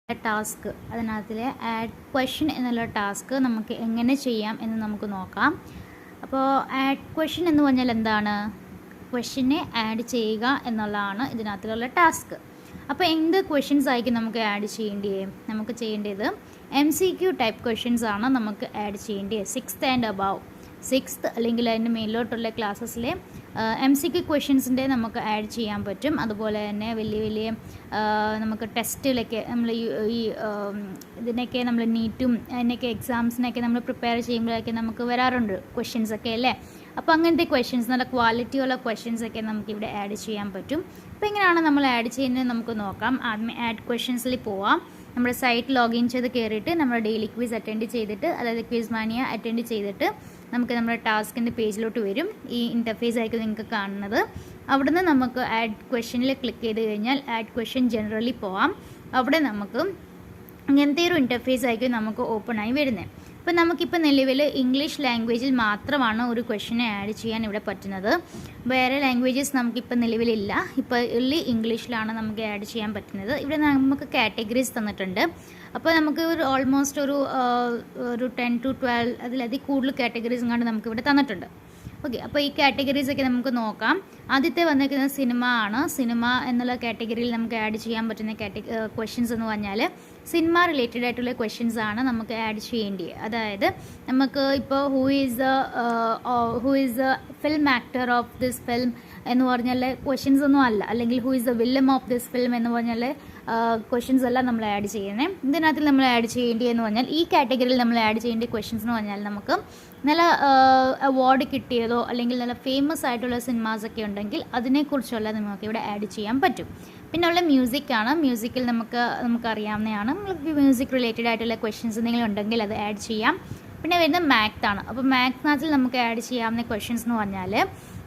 Task അതിനകത്തിലെ add question എന്നുള്ള task നമുക്ക് എങ്ങനെ ചെയ്യാം എന്ന് നമുക്ക് നോക്കാം. അപ്പോൾ ആഡ് ക്വസ്റ്റ്യൻ എന്ന് പറഞ്ഞാൽ എന്താണ്? ക്വസ്റ്റ്യനെ ആഡ് ചെയ്യുക എന്നുള്ളതാണ് ഇതിനകത്തിലുള്ള ടാസ്ക്. അപ്പോൾ എന്ത് ക്വസ്റ്റ്യൻസ് ആയിരിക്കും നമുക്ക് ആഡ് ചെയ്യേണ്ടത് MCQ ടൈപ്പ് ക്വസ്റ്റ്യൻസ് ആണ് നമുക്ക് ആഡ് ചെയ്യേണ്ടത്. 6th ആൻഡ് അബവ്, 6th അല്ലെങ്കിൽ അതിൻ്റെ മേലോട്ടുള്ള ക്ലാസ്സസിലെ MCQ ക്വസ്റ്റ്യൻസിൻ്റെ നമുക്ക് ആഡ് ചെയ്യാൻ പറ്റും. അതുപോലെ തന്നെ വലിയ നമുക്ക് ടെസ്റ്റിലൊക്കെ നമ്മൾ ഈ ഇതിനൊക്കെ നമ്മൾ നീറ്റും അതിനൊക്കെ എക്സാംസിനൊക്കെ നമ്മൾ പ്രിപ്പയർ ചെയ്യുമ്പോഴൊക്കെ നമുക്ക് വരാറുണ്ട് ക്വസ്റ്റ്യൻസൊക്കെ അല്ലേ. അപ്പോൾ അങ്ങനത്തെ ക്വസ്റ്റ്യൻസ്, നല്ല ക്വാളിറ്റിയുള്ള ക്വസ്റ്റ്യൻസൊക്കെ നമുക്കിവിടെ ആഡ് ചെയ്യാൻ പറ്റും. അപ്പോൾ എങ്ങനെയാണ് നമ്മൾ ആഡ് ചെയ്യുന്നത് നമുക്ക് നോക്കാം. ആദ്യം ആഡ് ക്വസ്റ്റ്യൻസിൽ പോവാം. നമ്മുടെ സൈറ്റ് ലോഗിൻ ചെയ്ത് കയറിയിട്ട് നമ്മുടെ ഡെയിലി ക്വിസ് അറ്റൻഡ് ചെയ്തിട്ട്, അതായത് ക്വിസ് മാനിയ അറ്റൻഡ് ചെയ്തിട്ട് നമുക്ക് നമ്മുടെ ടാസ്കിൻ്റെ പേജിലോട്ട് വരും. ഈ ഇൻ്റർഫേസ് ആയിരിക്കും നിങ്ങൾക്ക് കാണുന്നത്. അവിടുന്ന് നമുക്ക് ആഡ് ക്വസ്റ്റ്യനിൽ ക്ലിക്ക് ചെയ്ത് കഴിഞ്ഞാൽ ആഡ് ക്വസ്റ്റ്യൻ ജനറലി പോവാം. അവിടെ നമുക്ക് ഇങ്ങനത്തെ ഒരു ഇൻ്റർഫേസ് ആയിരിക്കും നമുക്ക് ഓപ്പൺ ആയി വരുന്നത്. അപ്പോൾ നമുക്കിപ്പോൾ നിലവിൽ ഇംഗ്ലീഷ് ലാംഗ്വേജിൽ മാത്രമാണ് ഒരു ക്വസ്റ്റ്യനെ ആഡ് ചെയ്യാൻ ഇവിടെ പറ്റുന്നത്. വേറെ ലാംഗ്വേജസ് നമുക്കിപ്പോൾ നിലവിലില്ല. ഇപ്പോൾ ഉള്ളി ഇംഗ്ലീഷിലാണ് നമുക്ക് ആഡ് ചെയ്യാൻ പറ്റുന്നത്. ഇവിടെ നമുക്ക് കാറ്റഗറീസ് തന്നിട്ടുണ്ട്. അപ്പോൾ നമുക്ക് ഓൾമോസ്റ്റ് ഒരു 10 to 12 അതിലധികം കൂടുതൽ കാറ്റഗറീസും കണ്ട് നമുക്കിവിടെ തന്നിട്ടുണ്ട്. ഓക്കെ, അപ്പോൾ ഈ കാറ്റഗറീസൊക്കെ നമുക്ക് നോക്കാം. ആദ്യത്തെ വന്നിരിക്കുന്നത് സിനിമ ആണ്. സിനിമ എന്നുള്ള കാറ്റഗറിയിൽ നമുക്ക് ആഡ് ചെയ്യാൻ പറ്റുന്ന ക്വസ്റ്റ്യൻസ് എന്ന് പറഞ്ഞാൽ സിനിമ റിലേറ്റഡ് ആയിട്ടുള്ള ക്വസ്റ്റ്യൻസ് ആണ് നമുക്ക് ആഡ് ചെയ്യേണ്ടത്. അതായത് നമുക്ക് ഇപ്പോൾ who is the film actor of this film എന്ന് പറഞ്ഞാൽ ക്വസ്റ്റ്യൻസ് ഒന്നും അല്ല. അല്ലെങ്കിൽ who is the villain of this film എന്ന് പറഞ്ഞാൽ ക്വസ്റ്റ്യൻസ് എല്ലാം നമ്മൾ ആഡ് ചെയ്യുന്നത്. ഇതിനകത്ത് നമ്മൾ ആഡ് ചെയ്യേണ്ടതെന്ന് പറഞ്ഞാൽ ഈ കാറ്റഗറിയിൽ നമ്മൾ ആഡ് ചെയ്യേണ്ട ക്വസ്റ്റ്യൻസ് എന്ന് പറഞ്ഞാൽ നമുക്ക് നല്ല അവാർഡ് കിട്ടിയതോ അല്ലെങ്കിൽ നല്ല ഫേമസ് ആയിട്ടുള്ള സിനിമാസൊക്കെ ഉണ്ടെങ്കിൽ അതിനെക്കുറിച്ചുള്ള നമുക്ക് ഇവിടെ ആഡ് ചെയ്യാൻ പറ്റും. പിന്നെ ഉള്ള മ്യൂസിക്കാണ്. മ്യൂസിക്കിൽ നമുക്കറിയാവുന്നതാണ്. മ്യൂസിക് റിലേറ്റഡ് ആയിട്ടുള്ള ക്വസ്റ്റ്യൻസ് എന്തെങ്കിലും ഉണ്ടെങ്കിൽ അത് ആഡ് ചെയ്യാം. പിന്നെ വരുന്നത് മാത്സ് ആണ്. അപ്പോൾ മാത്സിനകത്തിൽ നമുക്ക് ആഡ് ചെയ്യാവുന്ന ക്വസ്റ്റ്യൻസ് എന്ന് പറഞ്ഞാൽ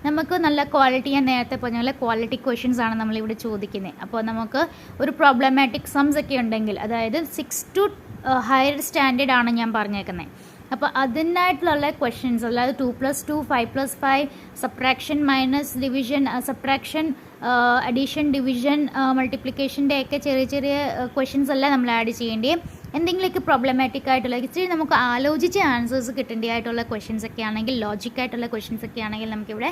നമുക്ക് നല്ല ക്വാളിറ്റി, ഞാൻ നേരത്തെ പറഞ്ഞ പോലെ ക്വാളിറ്റി ക്വസ്റ്റ്യൻസ് ആണ് നമ്മളിവിടെ ചോദിക്കുന്നത്. അപ്പോൾ നമുക്ക് ഒരു പ്രോബ്ലമാറ്റിക് സംസ് ഒക്കെ ഉണ്ടെങ്കിൽ, അതായത് 6 to ഹയർ സ്റ്റാൻഡേർഡ് ആണ് ഞാൻ പറഞ്ഞേക്കുന്നത്. അപ്പോൾ അതിനായിട്ടുള്ള ക്വസ്റ്റ്യൻസ്, അതായത് 2+2, 5+5, subtraction, minus, division, subtraction, addition, division, മൾട്ടിപ്ലിക്കേഷൻ്റെ ഒക്കെ ചെറിയ ക്വസ്റ്റ്യൻസ് എല്ലാം നമ്മൾ ആഡ് ചെയ്യേണ്ടി. എന്തെങ്കിലുമൊക്കെ പ്രോബ്ലമാറ്റിക് ആയിട്ടുള്ള ഇച്ചിരി നമുക്ക് ആലോചിച്ച് ആൻസേഴ്സ് കിട്ടേണ്ടതായിട്ടുള്ള ക്വസ്റ്റ്യൻസ് ഒക്കെ ആണെങ്കിൽ, ലോജിക്കായിട്ടുള്ള ക്വസ്റ്റ്യൻസ് ഒക്കെ ആണെങ്കിൽ നമുക്കിവിടെ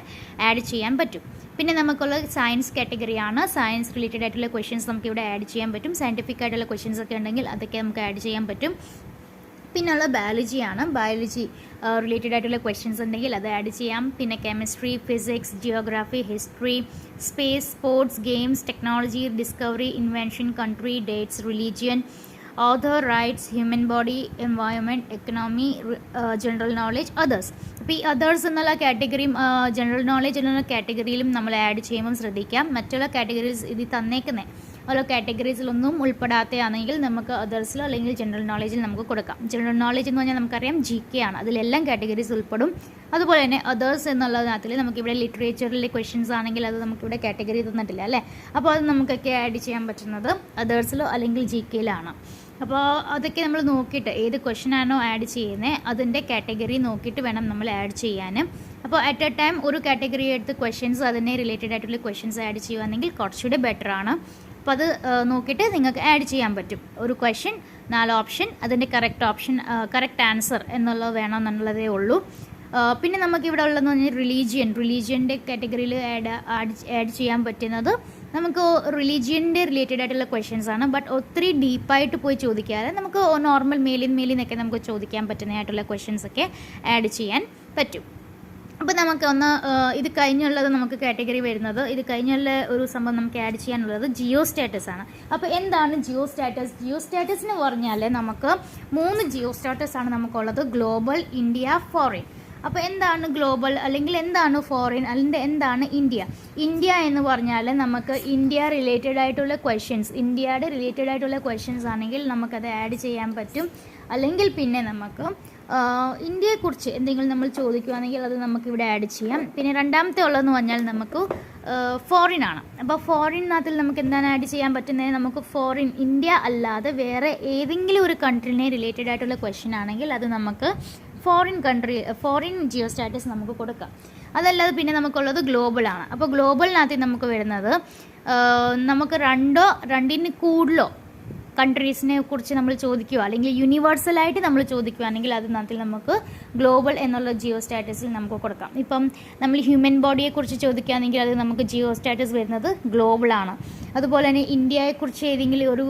ആഡ് ചെയ്യാൻ പറ്റും. പിന്നെ നമുക്കുള്ള സയൻസ് കാറ്റഗറിയാണ്. സയൻസ് റിലേറ്റഡ് ആയിട്ടുള്ള ക്വസ്റ്റ്യൻസ് നമുക്കിവിടെ ആഡ് ചെയ്യാൻ പറ്റും. സയൻറ്റിഫിക് ആയിട്ടുള്ള ക്വസ്റ്റ്യൻസ് ഒക്കെ ഉണ്ടെങ്കിൽ അതൊക്കെ നമുക്ക് ആഡ് ചെയ്യാൻ പറ്റും. പിന്നെയുള്ള ബയോളജിയാണ്. ബയോളജി റിലേറ്റഡ് ആയിട്ടുള്ള ക്വസ്റ്റ്യൻസ് ഉണ്ടെങ്കിൽ അത് ആഡ് ചെയ്യാം. പിന്നെ chemistry, physics, geography, history, space, sports, games, technology, discovery, invention, country, dates, religion, author, rights, human body, environment, economy, general knowledge, others. അപ്പോൾ ഈ അതേഴ്സ് എന്നുള്ള കാറ്റഗറിയും ജനറൽ നോളജ് എന്നുള്ള കാറ്റഗറിയിലും നമ്മൾ ആഡ് ചെയ്യുമ്പം ശ്രദ്ധിക്കാം. മറ്റുള്ള കാറ്റഗറീസ് ഇത് തന്നേക്കുന്നത് ഓരോ കാറ്റഗറീസിലൊന്നും ഉൾപ്പെടാത്തതാണെങ്കിൽ നമുക്ക് അതേഴ്സിലോ അല്ലെങ്കിൽ ജനറൽ നോളജിൽ നമുക്ക് കൊടുക്കാം. ജനറൽ നോളജ് എന്ന് പറഞ്ഞാൽ നമുക്കറിയാം GK ആണ്. അതിലെല്ലാം കാറ്റഗറീസ് ഉൾപ്പെടും. അതുപോലെ തന്നെ അതേഴ്സ് എന്നുള്ളതിനകത്തിൽ നമുക്കിവിടെ ലിറ്ററേച്ചറിലെ ക്വസ്റ്റ്യൻസ് ആണെങ്കിൽ അത് നമുക്കിവിടെ കാറ്റഗറി തന്നിട്ടില്ല അല്ലേ. അപ്പോൾ അത് നമുക്കൊക്കെ ആഡ് ചെയ്യാൻ പറ്റുന്നത് അതേഴ്സിലോ അല്ലെങ്കിൽ GKയിലാണ്. അപ്പോൾ അതൊക്കെ നമ്മൾ നോക്കിയിട്ട് ഏത് ക്വസ്റ്റ്യനാണോ ആഡ് ചെയ്യുന്നത് അതിൻ്റെ കാറ്റഗറി നോക്കിയിട്ട് വേണം നമ്മൾ ആഡ് ചെയ്യാൻ. അപ്പോൾ അറ്റ് എ ടൈം ഒരു കാറ്റഗറി എടുത്ത് ക്വസ്റ്റ്യൻസ് അതിനെ റിലേറ്റഡ് ആയിട്ടുള്ള ക്വസ്റ്റ്യൻസ് ആഡ് ചെയ്യുകയാണെങ്കിൽ കുറച്ചുകൂടി ബെറ്ററാണ്. അപ്പോൾ അത് നോക്കിയിട്ട് നിങ്ങൾക്ക് ആഡ് ചെയ്യാൻ പറ്റും. ഒരു ക്വസ്റ്റ്യൻ 4 ഓപ്ഷൻ, അതിൻ്റെ കറക്റ്റ് ആൻസർ എന്നുള്ളത് വേണമെന്നുള്ളതേ ഉള്ളൂ. പിന്നെ നമുക്കിവിടെ ഉള്ളതെന്ന് പറഞ്ഞാൽ റിലീജിയൻ്റെ കാറ്റഗറിയിൽ ആഡ് ചെയ്യാൻ പറ്റുന്നത് നമുക്ക് റിലീജിയൻ്റെ റിലേറ്റഡ് ആയിട്ടുള്ള ക്വസ്റ്റ്യൻസ് ആണ്. ബട്ട് ഒത്തിരി ഡീപ്പായിട്ട് പോയി ചോദിക്കാതെ നമുക്ക് നോർമൽ മേലിൽ നിന്നൊക്കെ നമുക്ക് ചോദിക്കാൻ പറ്റുന്നതായിട്ടുള്ള ക്വസ്റ്റ്യൻസ് ഒക്കെ ആഡ് ചെയ്യാൻ പറ്റും. അപ്പോൾ നമുക്ക് ഇത് കഴിഞ്ഞുള്ളത് നമുക്ക് കാറ്റഗറി വരുന്നത്, ഇത് കഴിഞ്ഞുള്ള ഒരു സംഭവം നമുക്ക് ആഡ് ചെയ്യാനുള്ളത് ജിയോ സ്റ്റാറ്റസ് ആണ്. അപ്പോൾ എന്താണ് ജിയോ സ്റ്റാറ്റസ് എന്ന് പറഞ്ഞാൽ നമുക്ക് 3 ജിയോ സ്റ്റാറ്റസ് ആണ് നമുക്കുള്ളത്: ഗ്ലോബൽ, ഇന്ത്യ, ഫോറിൻ. അപ്പോൾ എന്താണ് ഗ്ലോബൽ, അല്ലെങ്കിൽ എന്താണ് ഫോറിൻ, അല്ലെങ്കിൽ എന്താണ് ഇന്ത്യ എന്ന് പറഞ്ഞാൽ നമുക്ക് ഇന്ത്യയുടെ റിലേറ്റഡ് ആയിട്ടുള്ള ക്വസ്റ്റ്യൻസ് ആണെങ്കിൽ നമുക്കത് ആഡ് ചെയ്യാൻ പറ്റും. അല്ലെങ്കിൽ പിന്നെ നമുക്ക് ഇന്ത്യയെക്കുറിച്ച് എന്തെങ്കിലും നമ്മൾ ചോദിക്കുകയാണെങ്കിൽ അത് നമുക്കിവിടെ ആഡ് ചെയ്യാം. പിന്നെ രണ്ടാമത്തെ ഉള്ളതെന്ന് പറഞ്ഞാൽ നമുക്ക് ഫോറിൻ ആണ്. അപ്പോൾ ഫോറിനകത്തിൽ നമുക്ക് എന്താണ് ആഡ് ചെയ്യാൻ പറ്റുന്നത്? നമുക്ക് ഫോറിൻ, ഇന്ത്യ അല്ലാതെ വേറെ ഏതെങ്കിലും ഒരു കൺട്രീനെ റിലേറ്റഡ് ആയിട്ടുള്ള ക്വസ്റ്റ്യൻ ആണെങ്കിൽ അത് നമുക്ക് ഫോറിൻ ജിയോ സ്റ്റാറ്റസ് നമുക്ക് കൊടുക്കാം. അതല്ലാതെ പിന്നെ നമുക്കുള്ളത് ഗ്ലോബലാണ്. അപ്പോൾ ഗ്ലോബലിനകത്ത് നമുക്ക് വരുന്നത് നമുക്ക് രണ്ടിന് കൂടുതലോ കൺട്രീസിനെ കുറിച്ച് നമ്മൾ ചോദിക്കുക അല്ലെങ്കിൽ യൂണിവേഴ്സലായിട്ട് നമ്മൾ ചോദിക്കുകയാണെങ്കിൽ അതിനകത്തിൽ നമുക്ക് ഗ്ലോബൽ എന്നുള്ള ജിയോ സ്റ്റാറ്റസിൽ നമുക്ക് കൊടുക്കാം. ഇപ്പം നമ്മൾ ഹ്യൂമൻ ബോഡിയെക്കുറിച്ച് ചോദിക്കുകയാണെങ്കിൽ അത് നമുക്ക് ജിയോ സ്റ്റാറ്റസ് വരുന്നത് ഗ്ലോബലാണ്. അതുപോലെ തന്നെ ഇന്ത്യയെക്കുറിച്ച് ഏതെങ്കിലും ഒരു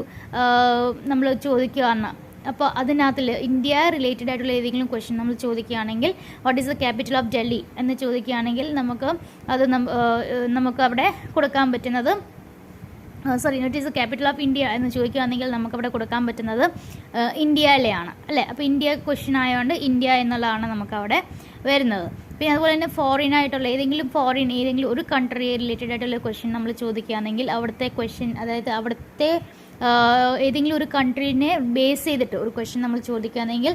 നമ്മൾ ചോദിക്കുകയാണ്, അപ്പോൾ അതിനകത്തിൽ ഇന്ത്യ റിലേറ്റഡ് ആയിട്ടുള്ള ഏതെങ്കിലും ക്വസ്റ്റ്യൻ നമ്മൾ ചോദിക്കുകയാണെങ്കിൽ what is the capital of Delhi എന്ന് ചോദിക്കുകയാണെങ്കിൽ നമുക്ക് അവിടെ കൊടുക്കാൻ പറ്റുന്നത് what is the capital of India എന്ന് ചോദിക്കുകയാണെങ്കിൽ നമുക്കവിടെ കൊടുക്കാൻ പറ്റുന്നത് ഇന്ത്യയിലെയാണ് അല്ലേ. അപ്പോൾ ഇന്ത്യ ക്വസ്റ്റ്യൻ ആയതുകൊണ്ട് ഇന്ത്യ എന്നുള്ളതാണ് നമുക്കവിടെ വരുന്നത്. പിന്നെ അതുപോലെ തന്നെ ഫോറിനായിട്ടുള്ള ഏതെങ്കിലും ഒരു കൺട്രി റിലേറ്റഡ് ആയിട്ടുള്ള ക്വസ്റ്റ്യൻ നമ്മൾ ചോദിക്കുകയാണെങ്കിൽ അവിടുത്തെ ക്വസ്റ്റ്യൻ, അതായത് അവിടുത്തെ ഏതെങ്കിലും ഒരു കൺട്രീനെ ബേസ് ചെയ്തിട്ട് ഒരു ക്വസ്റ്റ്യൻ നമ്മൾ ചോദിക്കുകയാണെങ്കിൽ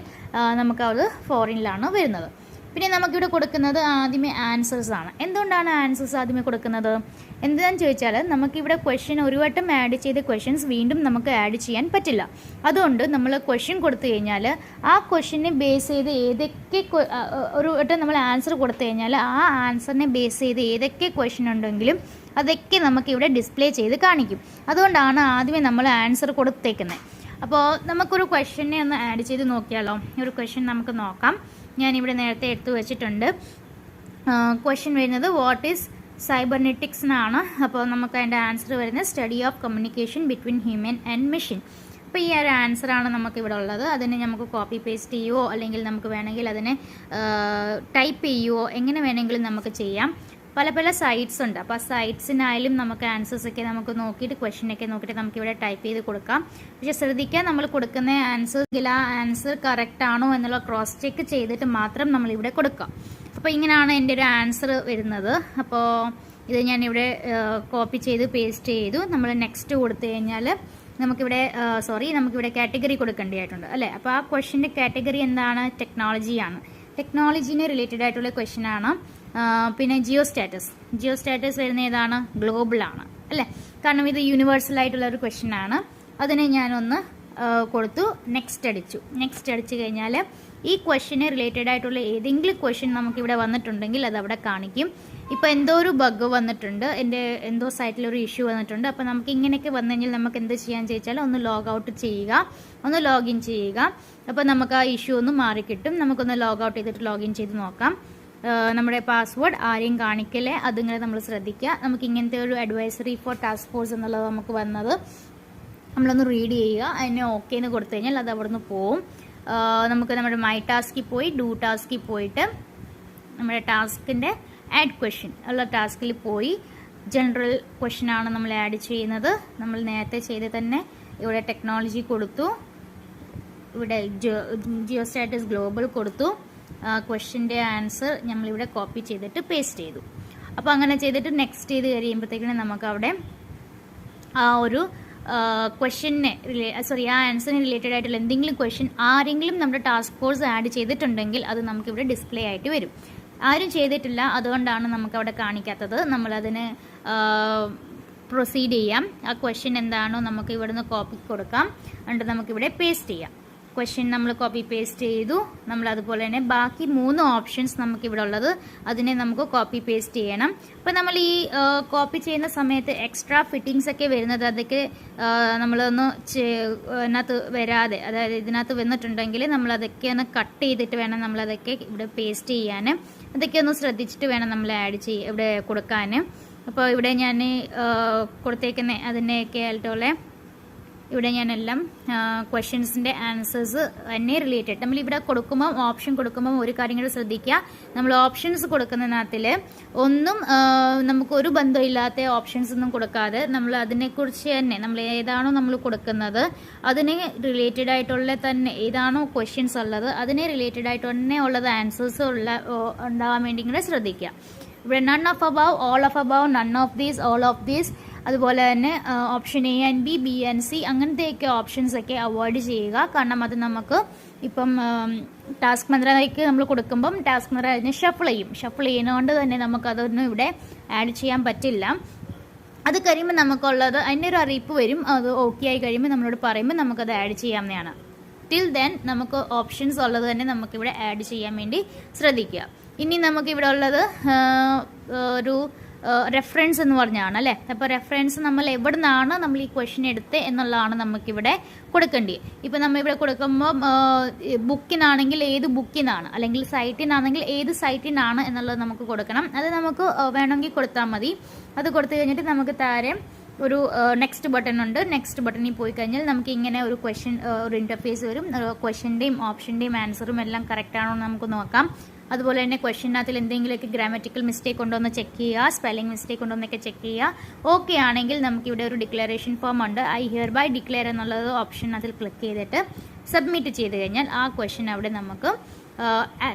നമുക്കത് ഫോറിനിലാണ് വരുന്നത്. പിന്നെ നമുക്കിവിടെ കൊടുക്കുന്നത് ആദ്യമേ ആൻസേഴ്സ് ആണ്. എന്തുകൊണ്ടാണ് ആൻസേഴ്സ് ആദ്യമേ കൊടുക്കുന്നത് എന്താണെന്ന് ചോദിച്ചാൽ നമുക്കിവിടെ ക്വസ്റ്റ്യൻ ഒരു വട്ടം ആഡ് ചെയ്ത ക്വസ്റ്റ്യൻസ് വീണ്ടും നമുക്ക് ആഡ് ചെയ്യാൻ പറ്റില്ല. അതുകൊണ്ട് നമ്മൾ ക്വസ്റ്റ്യൻ കൊടുത്തു കഴിഞ്ഞാൽ ആ ക്വസ്റ്റ്യനെ ബേസ് ചെയ്ത് ഒരു വട്ടം നമ്മൾ ആൻസർ കൊടുത്തു കഴിഞ്ഞാൽ ആ ആൻസറിനെ ബേസ് ചെയ്ത് ഏതൊക്കെ ക്വസ്റ്റ്യൻ ഉണ്ടെങ്കിലും അതൊക്കെ നമുക്കിവിടെ ഡിസ്പ്ലേ ചെയ്ത് കാണിക്കും. അതുകൊണ്ടാണ് ആദ്യമേ നമ്മൾ ആൻസർ കൊടുത്തേക്കുന്നത്. അപ്പോൾ നമുക്കൊരു ക്വസ്റ്റ്യനെ ഒന്ന് ആഡ് ചെയ്ത് നോക്കിയാലോ. ഒരു ക്വസ്റ്റ്യൻ നമുക്ക് നോക്കാം. ഞാനിവിടെ നേരത്തെ എടുത്തു വെച്ചിട്ടുണ്ട്. ക്വസ്റ്റ്യൻ വരുന്നത് വാട്ട് ഈസ് സൈബർനെറ്റിക്സ് എന്നാണ്. അപ്പോൾ നമുക്ക് അതിൻ്റെ ആൻസർ വരുന്നത് study of communication between human and machine. അപ്പോൾ ഈ ഒരു ആൻസറാണ് നമുക്കിവിടെ ഉള്ളത്. അതിനെ നമുക്ക് കോപ്പി പേസ്റ്റ് ചെയ്യുമോ അല്ലെങ്കിൽ നമുക്ക് വേണമെങ്കിൽ അതിനെ ടൈപ്പ് ചെയ്യുമോ എങ്ങനെ വേണമെങ്കിലും നമുക്ക് ചെയ്യാം. പല സൈറ്റ്സ് ഉണ്ട്. അപ്പോൾ ആ സൈറ്റ്സിനായാലും നമുക്ക് ആൻസേഴ്സൊക്കെ നമുക്ക് നോക്കിയിട്ട് ക്വസ്റ്റ്യനൊക്കെ നോക്കിയിട്ട് നമുക്കിവിടെ ടൈപ്പ് ചെയ്ത് കൊടുക്കാം. പക്ഷേ ശ്രദ്ധിക്കുക, നമ്മൾ കൊടുക്കുന്ന ആൻസർ കറക്റ്റ് ആണോ എന്നുള്ള ക്രോസ് ചെക്ക് ചെയ്തിട്ട് മാത്രം നമ്മളിവിടെ കൊടുക്കാം. അപ്പോൾ ഇങ്ങനെയാണ് എൻ്റെ ഒരു ആൻസർ വരുന്നത്. അപ്പോൾ ഇത് ഞാനിവിടെ കോപ്പി ചെയ്ത് പേസ്റ്റ് ചെയ്തു. നമ്മൾ നെക്സ്റ്റ് കൊടുത്തു കഴിഞ്ഞാൽ നമുക്കിവിടെ കാറ്റഗറി കൊടുക്കേണ്ടതായിട്ടുണ്ട് അല്ലേ. അപ്പോൾ ആ ക്വസ്റ്റ്യൻ്റെ കാറ്റഗറി എന്താണ്? ടെക്നോളജിയാണ്. ടെക്നോളജീനെ റിലേറ്റഡ് ആയിട്ടുള്ള ക്വസ്റ്റ്യൻ ആണ്. പിന്നെ ജിയോ സ്റ്റാറ്റസ് വരുന്ന ഏതാണ്? ഗ്ലോബലാണ് അല്ലേ. കാരണം ഇത് യൂണിവേഴ്സൽ ആയിട്ടുള്ള ഒരു ക്വസ്റ്റ്യൻ ആണ്. അതിനെ ഞാനൊന്ന് കൊടുത്തു, നെക്സ്റ്റ് അടിച്ചു കഴിഞ്ഞാൽ ഈ ക്വസ്റ്റ്യന് റിലേറ്റഡ് ആയിട്ടുള്ള ഏതെങ്കിലും ക്വസ്റ്റ്യൻ നമുക്കിവിടെ വന്നിട്ടുണ്ടെങ്കിൽ അത് അവിടെ കാണിക്കും. ഇപ്പോൾ എന്തോ ഒരു ബഗ് വന്നിട്ടുണ്ട്, എൻ്റെ എന്തോ സൈറ്റിലൊരു ഇഷ്യൂ വന്നിട്ടുണ്ട്. അപ്പോൾ നമുക്ക് ഇങ്ങനെയൊക്കെ വന്നു കഴിഞ്ഞാൽ നമുക്ക് എന്ത് ചെയ്യാൻ ചോദിച്ചാൽ ഒന്ന് ലോഗ് ഔട്ട് ചെയ്യുക, ഒന്ന് ലോഗിൻ ചെയ്യുക. അപ്പോൾ നമുക്ക് ആ ഇഷ്യൂ ഒന്ന് മാറിക്കിട്ടും. നമുക്കൊന്ന് ലോഗ് ഔട്ട് ചെയ്തിട്ട് ലോഗിൻ ചെയ്ത് നോക്കാം. നമ്മുടെ പാസ്വേഡ് ആരെയും കാണിക്കല്ലേ, അതിങ്ങനെ നമ്മൾ ശ്രദ്ധിക്കുക. നമുക്ക് ഇങ്ങനത്തെ ഒരു അഡ്വൈസറി ഫോർ ടാസ്ക് ഫോഴ്സ് എന്നുള്ളത് നമുക്ക് വന്നത് നമ്മളൊന്ന് റീഡ് ചെയ്യുക. അതിനെ ഓക്കെ എന്ന് കൊടുത്തു കഴിഞ്ഞാൽ അത് അവിടെ നിന്ന് പോവും. നമുക്ക് നമ്മുടെ മൈ ടാസ്കിൽ പോയി ഡു ടാസ്കിൽ പോയിട്ട് നമ്മുടെ ടാസ്കിൻ്റെ ആഡ് ക്വസ്റ്റ്യൻ ഉള്ള ടാസ്കിൽ പോയി ജനറൽ ക്വസ്റ്റ്യൻ ആണ് നമ്മൾ ആഡ് ചെയ്യുന്നത്. നമ്മൾ നേരത്തെ ചെയ്ത് തന്നെ ഇവിടെ ടെക്നോളജി കൊടുത്തു, ഇവിടെ ജിയോ സ്റ്റാറ്റസ് ഗ്ലോബൽ കൊടുത്തു. ക്വസ്റ്റ്യൻ്റെ ആൻസർ നമ്മളിവിടെ കോപ്പി ചെയ്തിട്ട് പേസ്റ്റ് ചെയ്തു. അപ്പോൾ അങ്ങനെ ചെയ്തിട്ട് നെക്സ്റ്റ് ചെയ്ത് കഴിയുമ്പോഴത്തേക്കിനും നമുക്കവിടെ ആ ഒരു ആ ആൻസറിന് റിലേറ്റഡ് ആയിട്ടുള്ള എന്തെങ്കിലും ക്വസ്റ്റ്യൻ ആരെങ്കിലും നമ്മുടെ ടാസ്ക് ഫോഴ്സ് ആഡ് ചെയ്തിട്ടുണ്ടെങ്കിൽ അത് നമുക്കിവിടെ ഡിസ്പ്ലേ ആയിട്ട് വരും. ആരും ചെയ്തിട്ടില്ല, അതുകൊണ്ടാണ് നമുക്കവിടെ കാണിക്കാത്തത്. നമ്മളതിന് പ്രൊസീഡ് ചെയ്യാം. ആ ക്വസ്റ്റ്യൻ എന്താണോ നമുക്ക് ഇവിടുന്ന് കോപ്പി കൊടുക്കാം, എന്നിട്ട് നമുക്കിവിടെ പേസ്റ്റ് ചെയ്യാം. ക്വസ്റ്റ്യൻ നമ്മൾ കോപ്പി പേസ്റ്റ് ചെയ്തു. നമ്മൾ അതുപോലെ തന്നെ ബാക്കി 3 ഓപ്ഷൻസ് നമുക്കിവിടെ ഉള്ളത് അതിനെ നമുക്ക് കോപ്പി പേസ്റ്റ് ചെയ്യണം. അപ്പോൾ നമ്മൾ ഈ കോപ്പി ചെയ്യുന്ന സമയത്ത് എക്സ്ട്രാ ഫിറ്റിങ്സ് ഒക്കെ വരുന്നത് അതൊക്കെ നമ്മളൊന്ന് ഇതിനകത്ത് വരാതെ, അതായത് ഇതിനകത്ത് വന്നിട്ടുണ്ടെങ്കിൽ നമ്മളതൊക്കെ ഒന്ന് കട്ട് ചെയ്തിട്ട് വേണം നമ്മളതൊക്കെ ഇവിടെ പേസ്റ്റ് ചെയ്യാൻ. അതൊക്കെ ഒന്ന് ശ്രദ്ധിച്ചിട്ട് വേണം നമ്മൾ ഇവിടെ കൊടുക്കാൻ. അപ്പോൾ ഇവിടെ ഞാൻ കൊടുത്തേക്കുന്ന അതിനെയൊക്കെ ആയിട്ടുള്ള ഇവിടെ ഞാനെല്ലാം ക്വസ്റ്റ്യൻസിൻ്റെ ആൻസേഴ്സ് തന്നെ റിലേറ്റഡ് നമ്മളിവിടെ ഓപ്ഷൻ കൊടുക്കുമ്പോൾ ഒരു കാര്യം കൂടെ ശ്രദ്ധിക്കുക. നമ്മൾ ഓപ്ഷൻസ് കൊടുക്കുന്നതിനകത്തിൽ ഒന്നും നമുക്കൊരു ബന്ധമില്ലാത്ത ഓപ്ഷൻസ് ഒന്നും കൊടുക്കാതെ നമ്മൾ അതിനെക്കുറിച്ച് തന്നെ നമ്മൾ ഏതാണോ നമ്മൾ കൊടുക്കുന്നത് അതിനെ റിലേറ്റഡ് ആയിട്ടുള്ള തന്നെ ഏതാണോ ക്വസ്റ്റ്യൻസ് ഉള്ളത് അതിനെ റിലേറ്റഡ് ആയിട്ട് തന്നെ ഉള്ളത് ആൻസേഴ്സ് ഉണ്ടാവാൻ വേണ്ടി കൂടെ ശ്രദ്ധിക്കുക. ഇവിടെ none of above, all of above, none of these, all of these, അതുപോലെ തന്നെ option A and B, B and C അങ്ങനത്തെയൊക്കെ ഓപ്ഷൻസൊക്കെ അവോയ്ഡ് ചെയ്യുക. കാരണം അത് നമുക്ക് ഇപ്പം ടാസ്ക് മന്ത്രയ്ക്ക് നമ്മൾ കൊടുക്കുമ്പം ടാസ്ക് മന്ത്ര അതിനെ ഷഫിൾ ചെയ്യുന്നതുകൊണ്ട് തന്നെ നമുക്കതൊന്നും ഇവിടെ ആഡ് ചെയ്യാൻ പറ്റില്ല. അത് കഴിയുമ്പോൾ നമുക്കുള്ളത് അതിൻ്റെ ഒരു അറിയിപ്പ് വരും. അത് ഓക്കെ ആയി കഴിയുമ്പോൾ നമ്മളോട് പറയുമ്പോൾ നമുക്കത് ആഡ് ചെയ്യാവുന്നതാണ്. ടിൽ ദെൻ നമുക്ക് ഓപ്ഷൻസ് ഉള്ളത് തന്നെ നമുക്കിവിടെ ആഡ് ചെയ്യാൻ വേണ്ടി ശ്രദ്ധിക്കുക. ഇനി നമുക്കിവിടെ ഉള്ളത് ഒരു റെഫറൻസ് എന്ന് പറഞ്ഞാണ് അല്ലേ. അപ്പോൾ റെഫറൻസ് നമ്മൾ എവിടെ നിന്നാണ് നമ്മൾ ഈ ക്വസ്റ്റ്യൻ എടുത്തത് എന്നുള്ളതാണ് നമുക്കിവിടെ കൊടുക്കേണ്ടത്. ഇപ്പോൾ നമ്മൾ ഇവിടെ കൊടുക്കുമ്പോൾ ബുക്കിനാണെങ്കിൽ ഏത് ബുക്കിനാണ്, അല്ലെങ്കിൽ സൈറ്റിനാണെങ്കിൽ ഏത് സൈറ്റിനാണ് എന്നുള്ളത് നമുക്ക് കൊടുക്കണം. അത് നമുക്ക് വേണമെങ്കിൽ കൊടുത്താൽ മതി. അത് കൊടുത്തു കഴിഞ്ഞിട്ട് നമുക്ക് താഴെ ഒരു നെക്സ്റ്റ് ബട്ടൺ ഉണ്ട്. നെക്സ്റ്റ് ബട്ടണിൽ പോയി കഴിഞ്ഞാൽ നമുക്ക് ഇങ്ങനെ ഒരു ക്വസ്റ്റ്യൻ ഒരു ഇൻ്റർഫേസ് വരും. ക്വസ്റ്റ്യൻ്റെയും ഓപ്ഷൻ്റെയും ആൻസറും എല്ലാം കറക്റ്റ് ആണോ എന്ന് നമുക്ക് നോക്കാം. അതുപോലെ തന്നെ ക്വസ്റ്റ്യനകത്തിൽ എന്തെങ്കിലുമൊക്കെ ഗ്രാമറ്റിക്കൽ മിസ്റ്റേക്ക് ഉണ്ടോ എന്ന് ചെക്ക് ചെയ്യുക, സ്പെല്ലിംഗ് മിസ്റ്റേക്ക് ഉണ്ടോ എന്നൊക്കെ ചെക്ക് ചെയ്യുക. ഓക്കെ ആണെങ്കിൽ നമുക്കിവിടെ ഒരു ഡിക്ലറേഷൻ ഫോം ഉണ്ട്. ഐ ഹിയർ ബൈ ഡിക്ലെയർ എന്നുള്ളത് ഓപ്ഷൻ അതിൽ ക്ലിക്ക് ചെയ്തിട്ട് സബ്മിറ്റ് ചെയ്ത് കഴിഞ്ഞാൽ ആ ക്വസ്റ്റ്യൻ അവിടെ നമുക്ക്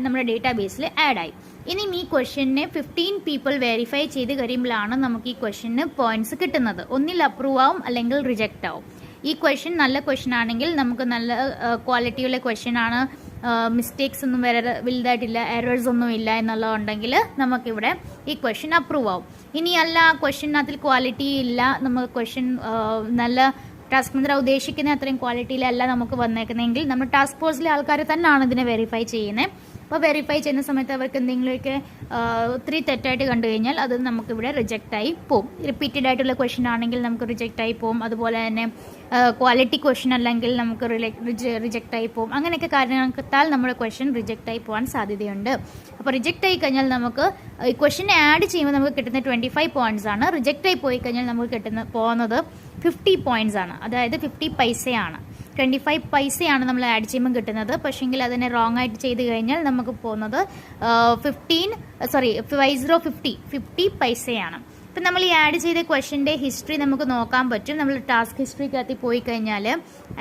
നമ്മുടെ ഡേറ്റാബേസിൽ ആഡ് ആയി. ഇനി ഈ ക്വസ്റ്റ്യനെ 15 പീപ്പിൾ വെരിഫൈ ചെയ്ത് കഴിയുമ്പോഴാണ് നമുക്ക് ഈ ക്വസ്റ്റ്യന് പോയിന്റ്സ് കിട്ടുന്നത്. ഒന്നിൽ അപ്രൂവ് ആവും അല്ലെങ്കിൽ റിജക്റ്റ് ആവും. ഈ ക്വസ്റ്റ്യൻ നല്ല ക്വസ്റ്റ്യൻ ആണെങ്കിൽ നമുക്ക് നല്ല ക്വാളിറ്റിയുള്ള ക്വസ്റ്റ്യൻ ആണ്, മിസ്റ്റേക്സ് ഒന്നും വലുതായിട്ടില്ല, എറേഴ്സ് ഒന്നും ഇല്ല എന്നുള്ളതുണ്ടെങ്കിൽ നമുക്കിവിടെ ഈ ക്വസ്റ്റ്യൻ അപ്രൂവ് ആവും. ഇനിയല്ല ക്വസ്റ്റ്യനകത്തിൽ ക്വാളിറ്റി ഇല്ല, നമുക്ക് ക്വസ്റ്റ്യൻ നല്ല ടാസ്ക് മന്ത്ര ഉദ്ദേശിക്കുന്ന അത്രയും ക്വാളിറ്റിയിലല്ല നമുക്ക് വന്നേക്കുന്നതെങ്കിൽ നമ്മൾ ടാസ്ക് ഫോഴ്സിലെ ആൾക്കാർ തന്നെയാണ് ഇതിനെ വെരിഫൈ ചെയ്യുന്നത്. അപ്പോൾ വെരിഫൈ ചെയ്യുന്ന സമയത്ത് അവർക്ക് എന്തെങ്കിലുമൊക്കെ ഒത്തിരി തെറ്റായിട്ട് കണ്ടു കഴിഞ്ഞാൽ അത് നമുക്കിവിടെ റിജക്റ്റായി പോവും. റിപ്പീറ്റഡ് ആയിട്ടുള്ള ക്വസ്റ്റ്യൻ ആണെങ്കിൽ നമുക്ക് റിജക്റ്റായി പോവും. അതുപോലെ തന്നെ ക്വാളിറ്റി ക്വസ്റ്റ്യൻ അല്ലെങ്കിൽ നമുക്ക് റിജക്റ്റായി പോവും. അങ്ങനെയൊക്കെ കാരണത്താൽ നമ്മുടെ ക്വസ്റ്റ്യൻ റിജക്റ്റായി പോകാൻ സാധ്യതയുണ്ട്. അപ്പോൾ റിജക്റ്റ് ആയി കഴിഞ്ഞാൽ നമുക്ക് ഈ ക്വസ്റ്റ്യനെ ആഡ് ചെയ്യുമ്പോൾ നമുക്ക് കിട്ടുന്ന 25 പോയിന്റ്സ് ആണ്. റിജക്റ്റായി പോയി കഴിഞ്ഞാൽ നമുക്ക് പോകുന്നത് 50 പോയിന്റ്സ് ആണ്, അതായത് 50 പൈസയാണ്. 25 പൈസയാണ് നമ്മൾ ആഡ് ചെയ്യുമ്പോൾ കിട്ടുന്നത്. പക്ഷേങ്കിൽ അതിനെ റോങ് ആയിട്ട് ചെയ്ത് കഴിഞ്ഞാൽ നമുക്ക് പോകുന്നത് 50 പൈസയാണ്. ഇപ്പം നമ്മൾ ഈ ആഡ് ചെയ്ത ക്വസ്റ്റ്യൻ്റെ ഹിസ്റ്ററി നമുക്ക് നോക്കാൻ പറ്റും. നമ്മൾ ടാസ്ക് ഹിസ്റ്ററിക്കകത്ത് പോയി കഴിഞ്ഞാൽ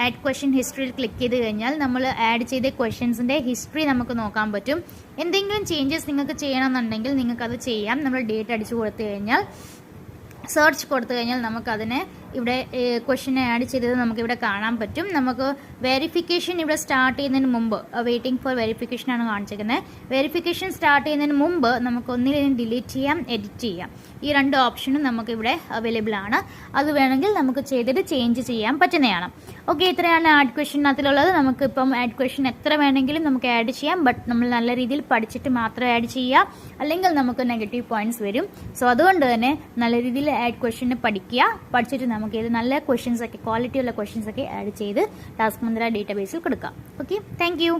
ആഡ് ക്വസ്റ്റ്യൻ ഹിസ്റ്ററിയിൽ ക്ലിക്ക് ചെയ്ത് കഴിഞ്ഞാൽ നമ്മൾ ആഡ് ചെയ്ത ക്വസ്റ്റ്യൻസിൻ്റെ ഹിസ്റ്ററി നമുക്ക് നോക്കാൻ പറ്റും. എന്തെങ്കിലും ചേഞ്ചസ് നിങ്ങൾക്ക് ചെയ്യണമെന്നുണ്ടെങ്കിൽ നിങ്ങൾക്കത് ചെയ്യാം. നമ്മൾ ഡേറ്റ് അടിച്ചു കൊടുത്തു കഴിഞ്ഞാൽ സെർച്ച് കൊടുത്തു കഴിഞ്ഞാൽ നമുക്കതിനെ ഇവിടെ ക്വസ്റ്റ്യൻ ആഡ് ചെയ്തത് നമുക്കിവിടെ കാണാൻ പറ്റും. നമുക്ക് വെരിഫിക്കേഷൻ ഇവിടെ സ്റ്റാർട്ട് ചെയ്യുന്നതിന് മുമ്പ് വെയിറ്റിംഗ് ഫോർ വെരിഫിക്കേഷൻ ആണ് കാണിച്ചിരിക്കുന്നത്. വെരിഫിക്കേഷൻ സ്റ്റാർട്ട് ചെയ്യുന്നതിന് മുമ്പ് നമുക്ക് ഒന്നിലും ഡിലീറ്റ് ചെയ്യാം, എഡിറ്റ് ചെയ്യാം. ഈ രണ്ട് ഓപ്ഷനും നമുക്കിവിടെ അവൈലബിൾ ആണ്. അത് വേണമെങ്കിൽ നമുക്ക് ചെയ്തിട്ട് ചേഞ്ച് ചെയ്യാൻ പറ്റുന്നതാണ്. ഓക്കെ, ഇത്രയാണ് ആഡ് ക്വസ്റ്റ്യനകത്തിലുള്ളത്. നമുക്കിപ്പം ആഡ് ക്വസ്റ്റ്യൻ എത്ര വേണമെങ്കിലും നമുക്ക് ആഡ് ചെയ്യാം. ബട്ട് നമ്മൾ നല്ല രീതിയിൽ പഠിച്ചിട്ട് മാത്രം ആഡ് ചെയ്യുക, അല്ലെങ്കിൽ നമുക്ക് നെഗറ്റീവ് പോയിന്റ്സ് വരും. സോ അതുകൊണ്ട് തന്നെ നല്ല രീതിയിൽ ആഡ് ക്വസ്റ്റ്യനെ പഠിച്ചിട്ട് നമുക്ക് ഇത് നല്ല ക്വസ്റ്റ്യൻസ് ഒക്കെ, ക്വാളിറ്റി ഉള്ള ക്വസ്റ്റ്യൻസ് ഒക്കെ ആഡ് ചെയ്ത് ടാസ്ക് മന്ത്ര ഡേറ്റാബേസിൽ കൊടുക്കാം. Okay, thank you.